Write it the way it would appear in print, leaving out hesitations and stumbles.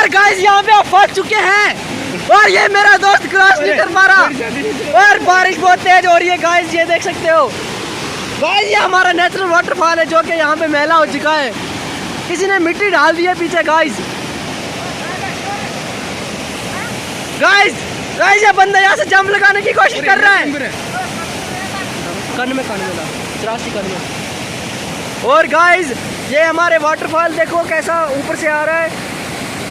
और गाइस यहाँ पे आप फंस चुके हैं और ये मेरा दोस्त क्रॉस नहीं कर पा रहा और बारिश बहुत तेज हो रही है गाइस, ये देख सकते हो गाइस। ये हमारा नेचुरल वाटरफॉल है जो कि यहाँ पे मैला हो चुका है, किसी ने मिट्टी डाल दी है पीछे गाइस। गाइस ये बंदा यहाँ से जंप लगाने की कोशिश कर रहा है, कन में 83 में। और गाइस ये हमारे वाटरफॉल देखो कैसा ऊपर से आ रहा है।